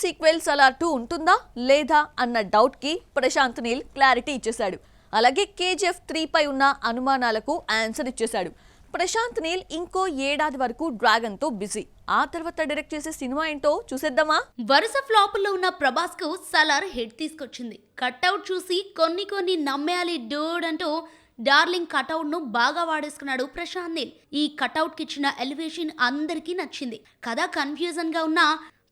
Sequel Salaar 2 ఉంటుందా లేదా అన్న డౌట్ కి ప్రశాంత్ నీల్ క్లారిటీ ఇచ్చేశాడు. అలాగే కేజీఎఫ్ 3 పై ఉన్న అనుమానాలకు ఆన్సర్ ఇచ్చేశాడు. ప్రశాంత్ నీల్ ఇంకో ఏడాది వరకు డ్రాగన్ తో బిజీ. ఆ తర్వాత డైరెక్ట్ చేసే సినిమా ఏంటో చూసేద్దామా? వరుస ఫ్లాపుల్లో ఉన్న ప్రభాస్ కు సలార్ హిట్ తీసుకొచ్చింది. కట్అవుట్ చూసి కొన్ని నమ్మేయాలి డూడ్ అంటూ డార్లింగ్ కటౌట్ ను బాగా వాడేసుకున్నాడు ప్రశాంత్ నీల్. ఈ కటౌట్ కి ఇచ్చిన ఎలివేషన్ అందరికీ నచ్చింది. కథ కన్ఫ్యూజన్ గా ఉన్న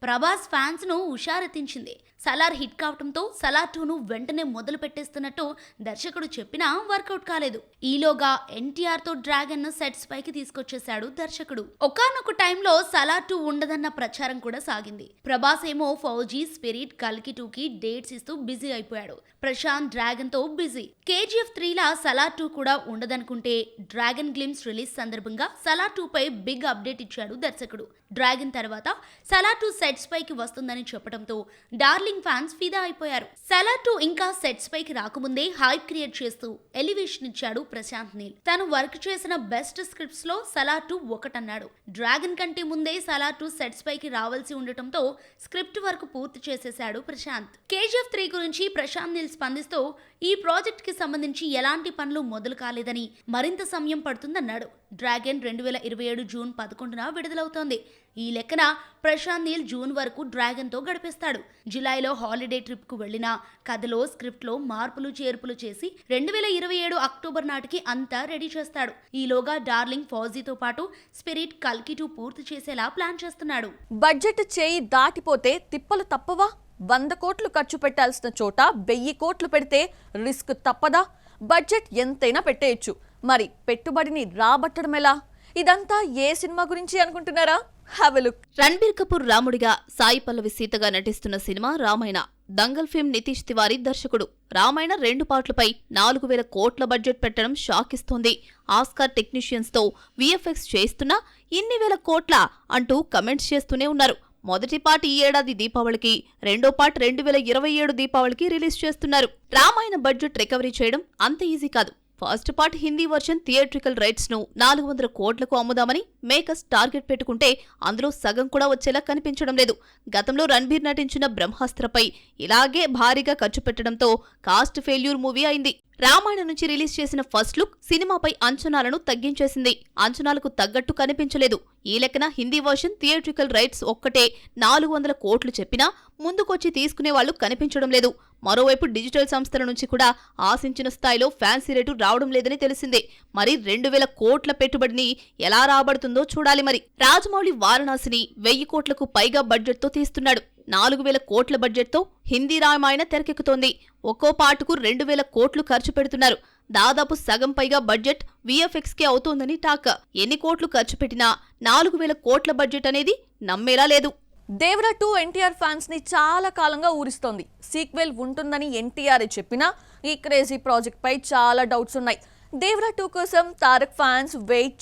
ప్రభాస్ ఫ్యాన్స్ ను హుషారెత్తించింది. సలార్ హిట్ కావడంతో సలార్ 2ను వెంటనే మొదలు పెట్టేస్తున్నట్టు దర్శకుడు చెప్పినా వర్కౌట్ కాలేదు. ఈలోగా ఎన్టీఆర్ తో డ్రాగన్ ను సెట్స్ పైకి తీసుకొచ్చేశాడు దర్శకుడు. ఒకానొక టైంలో సలార్ 2 ఉండదన్న ప్రచారం కూడా సాగింది. ప్రభాస్ ఏమో ఫౌజీ, స్పిరిట్, కల్కి 2కి డేట్స్ ఇస్తూ బిజీ అయిపోయాడు. ప్రశాంత్ డ్రాగన్ తో బిజీ. కేజీఎఫ్ 3 లా సలార్ 2 కూడా ఉండదనుకుంటే డ్రాగన్ గ్లిమ్స్ రిలీజ్ సందర్భంగా సలార్ 2 పై బిగ్ అప్డేట్ ఇచ్చాడు దర్శకుడు. డ్రాగన్ తర్వాత సలార్ 2 సెట్స్ పైకి వస్తుందని చెప్పడంతో డార్లింగ్ ఫ్యాన్స్ ఫిదా అయిపోయారు. సలార్ 2 ఇంకా సెట్స్ పైకి రాకముందే హైప్ క్రియేట్ చేస్తూ ఎలివేషన్ ఇచ్చాడు ప్రశాంత్ నీల్. తను వర్క్ చేసిన బెస్ట్ స్క్రిప్ట్స్ లో సలార్ 2 ఒకటన్నాడు. డ్రాగన్ కంటే ముందే సలార్ 2 సెట్స్ పైకి రావాల్సి ఉండటంతో స్క్రిప్ట్ వర్క్ పూర్తి చేసేశాడు ప్రశాంత్. కేజీఎఫ్ 3 గురించి ప్రశాంత్ నీల్ స్పందిస్తూ ఈ ప్రాజెక్ట్ కి సంబంధించి ఎలాంటి పనులు మొదలు కాలేదని, మరింత సమయం పడుతుందన్నాడు. Dragon 2027 June 11న విడుదలవుతోంది. ఈ లెక్కన ప్రశాంత్ నీల్ జూన్ వరకు డ్రాగన్ తో గడిపేస్తాడు. జులైలో హాలిడే ట్రిప్ కు వెళ్లిన కథలో స్క్రిప్ట్ లో మార్పులు చేర్పులు చేసి 2027 అక్టోబర్ నాటికి అంతా రెడీ చేస్తాడు. ఈలోగా డార్లింగ్ ఫౌజీతో పాటు స్పిరిట్, కల్కి 2 పూర్తి చేసేలా ప్లాన్ చేస్తున్నాడు. బడ్జెట్ చేయి దాటిపోతే తిప్పలు తప్పవా? 100 కోట్లు ఖర్చు పెట్టాల్సిన చోట 1000 కోట్లు పెడితే రిస్క్ తప్పదా? బడ్జెట్ ఎంతైనా పెట్టేయచ్చు, మరి పెట్టుబడిని రాబట్టడం ఎలా? ఇదంతా ఏ సినిమా గురించి అనుకుంటున్నారా? Have a look. Ranbir Kapoor రాముడిగా, సాయి పల్లవి సీతగా నటిస్తున్న సినిమా రామాయణ. దంగల్ ఫిల్మ్ నితీష్ తివారీ దర్శకుడు. రామాయణ 2 పార్ట్లపై 4000 కోట్ల బడ్జెట్ పెట్టడం షాక్ ఇస్తోంది. ఆస్కార్ టెక్నీషియన్స్ తో విఎఫ్ఎక్స్ చేస్తున్నా ఇన్ని వేల కోట్ల అంటూ కమెంట్స్ చేస్తూనే ఉన్నారు. మొదటి పార్ట్ ఈ ఏడాది దీపావళికి, రెండో పార్ట్ 2027 దీపావళికి రిలీజ్ చేస్తున్నారు. రామాయణ బడ్జెట్ రికవరీ చేయడం అంత ఈజీ కాదు. First part Hindi version theatrical rights ను 400 కోట్లకు అమ్ముదామని మేకర్స్ టార్గెట్ పెట్టుకుంటే అందులో సగం కూడా వచ్చేలా కనిపించడం లేదు. గతంలో రణబీర్ నటించిన బ్రహ్మాస్త్రపై ఇలాగే భారీగా ఖర్చు పెట్టడంతో కాస్ట్ ఫెయిల్యూర్ మూవీ అయింది. రామాయణ నుంచి రిలీజ్ చేసిన ఫస్ట్ లుక్ సినిమాపై అంచనాలను తగ్గించేసింది. అంచనాలకు తగ్గట్టు కనిపించలేదు. ఈ లెక్కన హిందీ వర్షన్ థియేట్రికల్ రైట్స్ ఒక్కటే 400 కోట్లు చెప్పినా ముందుకొచ్చి తీసుకునే వాళ్లు కనిపించడం లేదు. మరోవైపు డిజిటల్ సంస్థల నుంచి కూడా ఆశించిన స్థాయిలో ఫ్యాన్సీ రేటు రావడం లేదని తెలిసిందే. మరి 2000 కోట్ల పెట్టుబడిని ఎలా రాబడుతుందో చూడాలి. మరి రాజమౌళి వారణాసిని 1000 కోట్లకు పైగా బడ్జెట్ తో తీస్తున్నాడు. 4000 కోట్ల బడ్జెట్ తో హిందీ రామాయణ తెరకెక్కుతోంది. ఒక్కో పాటుకు 2000 కోట్లు ఖర్చు పెడుతున్నారు. దాదాపు సగం పైగా బడ్జెట్ విఎఫ్ఎక్స్ కే అవుతోందని టాక్. ఎన్ని కోట్లు ఖర్చు పెట్టినా 4000 కోట్ల బడ్జెట్ అనేది నమ్మేలా లేదు. దేవరా 2 ఎన్టీఆర్ ఫ్యాన్స్ ని చాలా కాలంగా ఊరిస్తోంది. సీక్వెల్ ఉంటుందని ఎన్టీఆర్ చెప్పినా ఈ క్రేజీ ప్రాజెక్ట్ పై చాలా డౌట్స్ ఉన్నాయి. దేవరా 2 కోసం తారక్ ఫ్యాన్స్ వెయిట్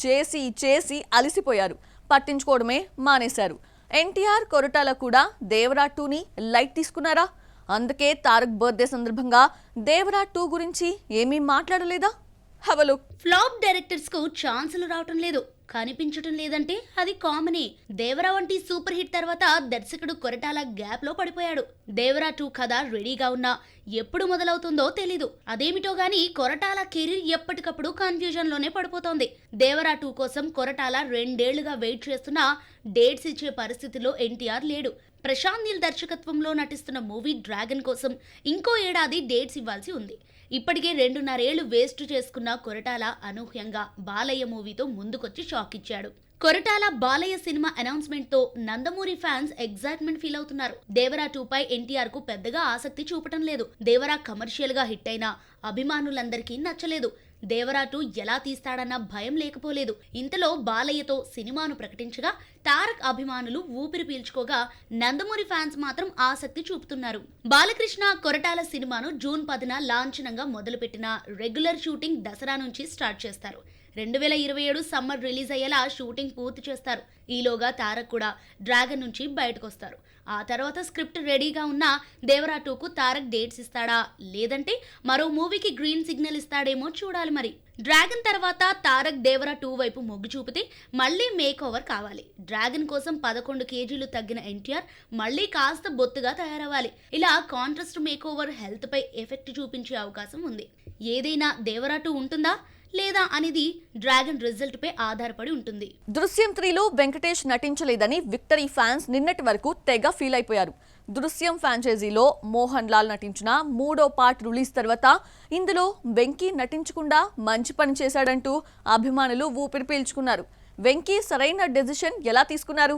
చేసి అలసిపోయారు. పట్టించుకోవడమే మానేశారు. ఎన్టీఆర్, కొరటాల కూడా దేవరా 2ని లైట్ తీసుకున్నారా? అందుకే తారక్ బర్త్డే సందర్భంగా దేవరా 2 గురించి ఏమీ మాట్లాడలేదా? Have a look. Flop directors కు ఛాన్సులు రావటం లేదు, కనిపించటం లేదంటే అది కామనే. దేవరా వంటి సూపర్ హిట్ తర్వాత దర్శకుడు కొరటాల గ్యాప్ లో పడిపోయాడు. దేవరా 2 కథ రెడీగా ఉన్నా ఎప్పుడు మొదలవుతుందో తెలీదు. అదేమిటో గానీ కొరటాల కెరీర్ ఎప్పటికప్పుడు కన్ఫ్యూజన్ లోనే పడిపోతోంది. దేవరా 2 కోసం కొరటాల 2 ఏళ్లుగా వెయిట్ చేస్తున్నా డేట్స్ ఇచ్చే పరిస్థితిలో ఎన్టీఆర్ లేడు. ప్రశాంత్ నీల్ దర్శకత్వంలో నటిస్తున్న మూవీ డ్రాగన్ కోసం ఇంకో ఏడాది డేట్స్ ఇవ్వాల్సి ఉంది. ఇప్పటికే 2.5 ఏళ్లు వేస్ట్ చేసుకున్న కొరటాల అనూహ్యంగా బాలయ్య మూవీతో ముందుకొచ్చి షాక్ ఇచ్చాడు. కొరటాల బాలయ్య సినిమా అనౌన్స్మెంట్ తో నందమూరి ఫ్యాన్స్ ఎగ్జైట్మెంట్ ఫీల్ అవుతున్నారు. దేవరా 2 పై ఎన్టీఆర్ కు పెద్దగా ఆసక్తి చూపటం లేదు. దేవరా కమర్షియల్ గా హిట్ అయినా అభిమానులందరికీ నచ్చలేదు. దేవరా 2 ఎలా తీస్తాడన్న భయం లేకపోలేదు. ఇంతలో బాలయ్యతో సినిమాను ప్రకటించగా తారక్ అభిమానులు ఊపిరి పీల్చుకోగా నందమూరి ఫ్యాన్స్ మాత్రం ఆసక్తి చూపుతున్నారు. బాలకృష్ణ కొరటాల సినిమాను జూన్ 10న లాంఛనంగా మొదలుపెట్టిన రెగ్యులర్ షూటింగ్ దసరా నుంచి స్టార్ట్ చేస్తారు. 2027 సమ్మర్ రిలీజ్ అయ్యేలా షూటింగ్ పూర్తి చేస్తారు. ఈలోగా తారక్ కూడా డ్రాగన్ నుంచి బయటకు వస్తారు. ఆ తర్వాత స్క్రిప్ట్ రెడీగా ఉన్న దేవరా 2కు తారక్ డేట్స్ ఇస్తాడా, లేదంటే మరో మూవీకి గ్రీన్ సిగ్నల్ ఇస్తాడేమో చూడాలి మరి. డ్రాగన్ తర్వాత తారక్ దేవరా 2 వైపు మొగ్గు చూపితే మళ్ళీ మేక్ ఓవర్ కావాలి. డ్రాగన్ కోసం 11 కేజీలు తగ్గిన ఎన్టీఆర్ మళ్ళీ కాస్త బొత్తుగా తయారవ్వాలి. ఇలా కాంట్రాస్ట్ మేక్ ఓవర్ హెల్త్ పై ఎఫెక్ట్ చూపించే అవకాశం ఉంది. ఏదైనా దేవరా 2 ఉంటుందా లేదా అనేది డ్రాగన్ రిజల్ట్ పై ఆధారపడి ఉంటుంది. దృశ్యం 3లో వెంకటేష్ నటించలేదని విక్టరీ ఫ్యాన్స్ నిన్నటి వరకు తెగ ఫీల్ అయిపోయారు. దృశ్యం ఫ్రాంచైజీలో మోహన్ లాల్ నటించిన 3వ పార్ట్ రిలీజ్ తర్వాత ఇందులో వెంకీ నటించకుండా మంచి పని చేశాడంటూ అభిమానులు ఊపిరి పీల్చుకున్నారు. వెంకీ సరైన డెసిషన్ ఎలా తీసుకున్నారు?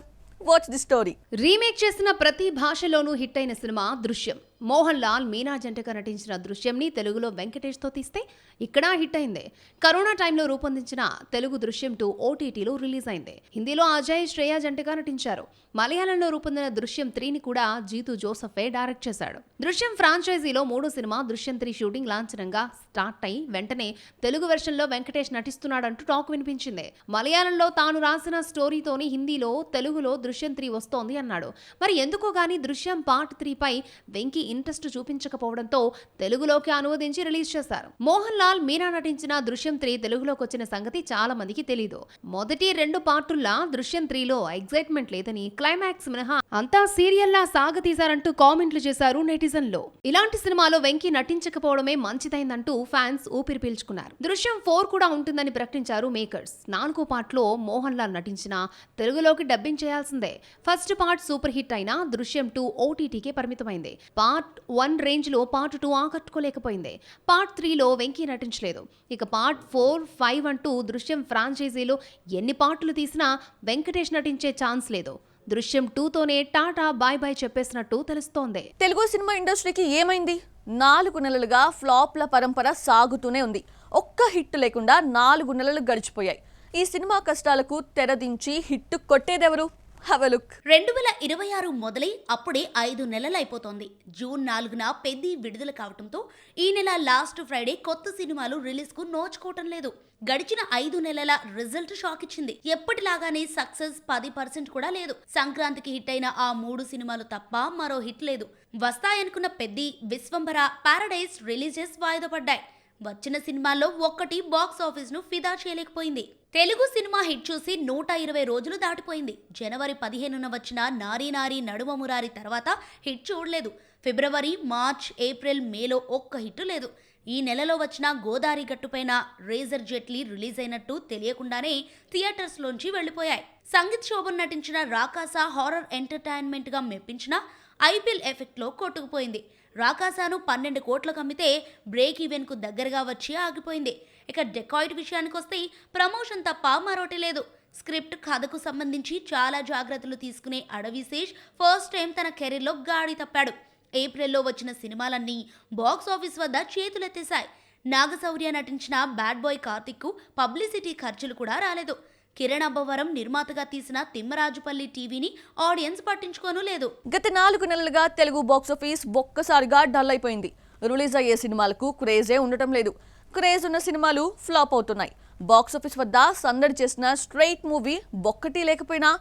Watch the story. రీమేక్ చేసిన ప్రతి భాషలోనూ హిట్ అయిన సినిమా దృశ్యం. మోహన్ లాల్ మీనా జంటగా నటించిన దృశ్యంని తెలుగులో వెంకటేష్తో తీస్తే ఇక్కడ హిట్ అయింది. కరోనా టైంలో రూపొందించిన తెలుగు దృశ్యం 2 ఓటీటీలో రిలీజ్ అయింది. హిందీలో అజయ్ శ్రేయ జంటగా నటించారు. మలయాళంలో రూపొందిన దృశ్యం 3ని కూడా జీతు జోసఫే డైరెక్ట్ చేశాడు. దృశ్యం ఫ్రాంచైజీలో 3వ సినిమా దృశ్యం 3 షూటింగ్ లాంఛనంగా స్టార్ట్ అయి వెంటనే తెలుగు వెర్షన్లో వెంకటేష్ నటిస్తున్నాడంటూ టాక్ వినిపించింది. మలయాళంలో తాను రాసిన స్టోరీతోని హిందీలో తెలుగులో దృశ్యం 3 వస్తోంది అన్నాడు. మరి ఎందుకో గానీ దృశ్యం పార్ట్ 3 పై వెంకీ ఇంట్రెస్ట్ చూపించకపోవడంతో తెలుగులోకి అనువదించి రిలీజ్ చేశారు. మోహన్ లాల్ మీనా నటించిన దృశ్యం 3 తెలుగులోకి వచ్చిన సంగతి చాలా మందికి తెలీదు. మొదటి 2 పార్టుల్లా దృశ్యం 3లో ఎగ్జైట్మెంట్ లేదని, క్లైమాక్స్ మినహా అంతా సీరియల్లా సాగతీశారంటూ కామెంట్లు చేశారు నెటిజన్లు. ఇలాంటి సినిమాలో వెంకీ నటించకపోవడమే మంచిదైందంటూ ఫ్యాన్స్ ఊపిరి పీల్చుకున్నారు. దృశ్యం 4 కూడా ఉంటుందని ప్రకటించారు మేకర్స్. 4వ పార్ట్లో మోహన్ లాల్ నటించిన తెలుగులోకి డబ్బింగ్ చేయాల్సిందే. ఫస్ట్ పార్ట్ సూపర్ హిట్ అయినా దృశ్యం 2 ఓటీటీకే పరిమితమైంది. పార్ట్ 1 రేంజ్ లో పార్ట్ 2 ఆకట్టుకోలేకపోయింది. పార్ట్ 3లో వెంకీ నటించలేదు. ఇక పార్ట్ 4, 5 అంటూ దృశ్యం ఫ్రాంచైజీలో ఎన్ని పార్టులు తీసినా వెంకటేష్ నటించే ఛాన్స్ లేదు. దృశ్యం 2తోనే టాటా బాయ్ బాయ్ చెప్పేసినట్టు తెలుస్తోంది. తెలుగు సినిమా ఇండస్ట్రీకి ఏమైంది? 4 నెలలుగా ఫ్లాప్ల పరంపర సాగుతూనే ఉంది. ఒక్క హిట్ లేకుండా 4 నెలలు గడిచిపోయాయి. ఈ సినిమా కష్టాలకు తెరదించి హిట్ కొట్టేదెవరు? Have a look. 2026 మొదలై అప్పుడే 5 నెలలు అయిపోతోంది. జూన్ 4న పెద్ది విడుదల కావడంతో ఈ నెల లాస్ట్ ఫ్రైడే కొత్త సినిమాలు రిలీజ్ కు నోచుకోవటం లేదు. గడిచిన 5 నెలల రిజల్ట్ షాక్ ఇచ్చింది. ఎప్పటిలాగానే సక్సెస్ 10% కూడా లేదు. సంక్రాంతికి హిట్ అయిన ఆ 3 సినిమాలు తప్ప మరో హిట్ లేదు. వస్తాయనుకున్న పెద్ది, విశ్వంభర, పారడైజ్ రిలీజెస్ వాయిదా పడ్డాయి. వచ్చిన సినిమాల్లో ఒక్కటి బాక్స్ ఆఫీస్ ను ఫిదా చేయలేకపోయింది. తెలుగు సినిమా హిట్ చూసి 120 రోజులు దాటిపోయింది. జనవరి 15న వచ్చిన నారీ నారీ నడుమ మురారి తర్వాత హిట్ చూడలేదు. ఫిబ్రవరి, మార్చ్, ఏప్రిల్, మేలో ఒక్క హిట్ లేదు. ఈ నెలలో వచ్చిన గోదావరి గట్టుపైన, రేజర్ జెట్లీ రిలీజ్ అయినట్టు తెలియకుండానే థియేటర్స్ లోంచి వెళ్లిపోయాయి. సంగీత్ శోభన్ నటించిన రాకాసా హారర్ ఎంటర్టైన్మెంట్ గా మెప్పించిన ఐపీఎల్ ఎఫెక్ట్ లో కొట్టుకుపోయింది. రాకాసాను 12 కోట్లకు అమ్మితే బ్రేక్ ఈవెన్ కు దగ్గరగా వచ్చి ఆగిపోయింది. ఇక డెకాయిట్ విషయానికి వస్తే ప్రమోషన్ తప్ప మరోటి లేదు. స్క్రిప్ట్, కథకు సంబంధించి చాలా జాగ్రత్తలు తీసుకునే అడవిశేష్ ఫస్ట్ టైం తన కెరీర్లో గాడి తప్పాడు. ఏప్రిల్లో వచ్చిన సినిమాలన్నీ బాక్స్ ఆఫీస్ వద్ద చేతులెత్తేశాయి. నాగశౌర్య నటించిన బ్యాడ్ బాయ్ కార్తిక్ కు పబ్లిసిటీ ఖర్చులు కూడా రాలేదు. కిరణ్ అబ్బవరం నిర్మాతగా తీసిన తిమ్మరాజుపల్లి టీవీని ఆడియన్స్ పట్టించుకోను లేదు. గత 4 నెలలుగా తెలుగు బాక్స్ ఆఫీస్ ఒక్కసారిగా డల్ అయిపోయింది. రిలీజ్ అయ్యే సినిమాలకు క్రేజే ఉండటం లేదు. క్రేజ్ ఉన్న సినిమాలు ఫ్లాప్ అవుతున్నాయి. బాక్స్ ఆఫీస్ వద్ద సందడి చేసిన స్ట్రైట్ మూవీ ఒక్కటి లేకపోయినా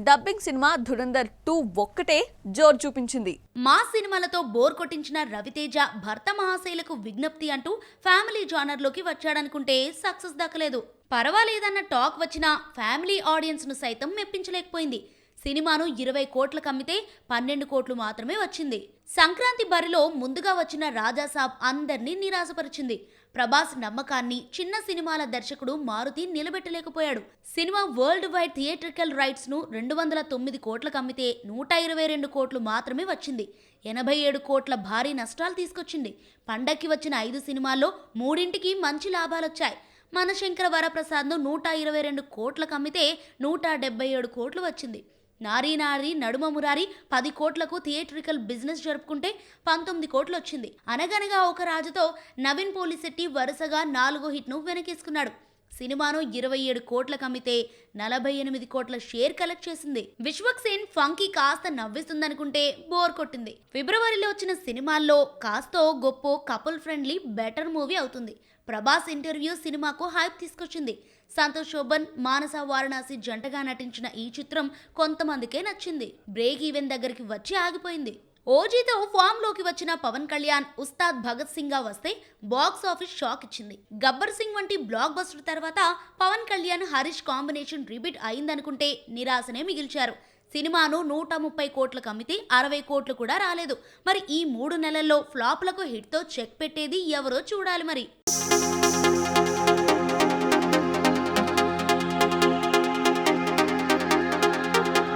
డబ్బింగ్ సినిమా ధురంధర్ 2 ఒక్కటే జోరు చూపించింది. మా సినిమాలతో బోర్ కొట్టించిన రవితేజ భర్త మహాశైలకు విజ్ఞప్తి అంటూ ఫ్యామిలీ జానర్లోకి వచ్చాడనుకుంటే సక్సెస్ దక్కలేదు. పర్వాలేదన్న టాక్ వచ్చినా ఫ్యామిలీ ఆడియన్స్ ను సైతం మెప్పించలేకపోయింది. సినిమాను 20 కోట్లకు అమ్మితే 12 కోట్లు మాత్రమే వచ్చింది. సంక్రాంతి బరిలో ముందుగా వచ్చిన రాజాసాబ్ అందర్నీ నిరాశపరిచింది. ప్రభాస్ నమ్మకాన్ని చిన్న సినిమాల దర్శకుడు మారుతి నిలబెట్టలేకపోయాడు. Cinema world wide theatrical rights ను 209 కోట్లకు అమ్మితే 122 కోట్లు మాత్రమే వచ్చింది. 87 కోట్ల భారీ నష్టాలు తీసుకొచ్చింది. పండక్కి వచ్చిన 5 సినిమాల్లో 3ంటికి మంచి లాభాలొచ్చాయి. మనశంకర వరప్రసాద్ను 122 కోట్లకు అమ్మితే 177 కోట్లు వచ్చింది. నారీ నారీ నడుమ మురారి 10 కోట్లకు థియేట్రికల్ బిజినెస్ జరుపుకుంటే 19 కోట్లు వచ్చింది. అనగనగా ఒక రాజుతో నవీన్ పోలిశెట్టి వరుసగా 4 హిట్ను వెనకేసుకున్నాడు. సినిమాను 27 కోట్లకు అమ్మితే 48 కోట్ల షేర్ కలెక్ట్ చేసింది. విశ్వక్ సేన్ ఫంకీ కాస్త నవ్విస్తుందనుకుంటే బోర్ కొట్టింది. ఫిబ్రవరిలో వచ్చిన సినిమాల్లో కాస్తో గొప్పో కపుల్ ఫ్రెండ్లీ బెటర్ మూవీ అవుతుంది. ప్రభాస్ ఇంటర్వ్యూ సినిమాకు హైప్ తీసుకొచ్చింది. సంతోష్ శోభన్, మానస వారణాసి జంటగా నటించిన ఈ చిత్రం కొంతమందికే నచ్చింది. బ్రేక్ ఈవెన్ దగ్గరికి వచ్చి ఆగిపోయింది. ఓజీతో ఫామ్ లోకి వచ్చిన పవన్ కళ్యాణ్ ఉస్తాద్ భగత్ సింగ్ గా వస్తే బాక్స్ ఆఫీస్ షాక్ ఇచ్చింది. గబ్బర్ సింగ్ వంటి బ్లాక్ బస్టర్ తర్వాత పవన్ కళ్యాణ్ హరీష్ కాంబినేషన్ రిపీట్ అయిందనుకుంటే నిరాశనే మిగిల్చారు. సినిమాను 130 కోట్లకు అమ్మితే 60 కోట్లు కూడా రాలేదు. మరి ఈ 3 నెలల్లో ఫ్లాప్లకు హిట్తో చెక్ పెట్టేది ఎవరో చూడాలి మరి.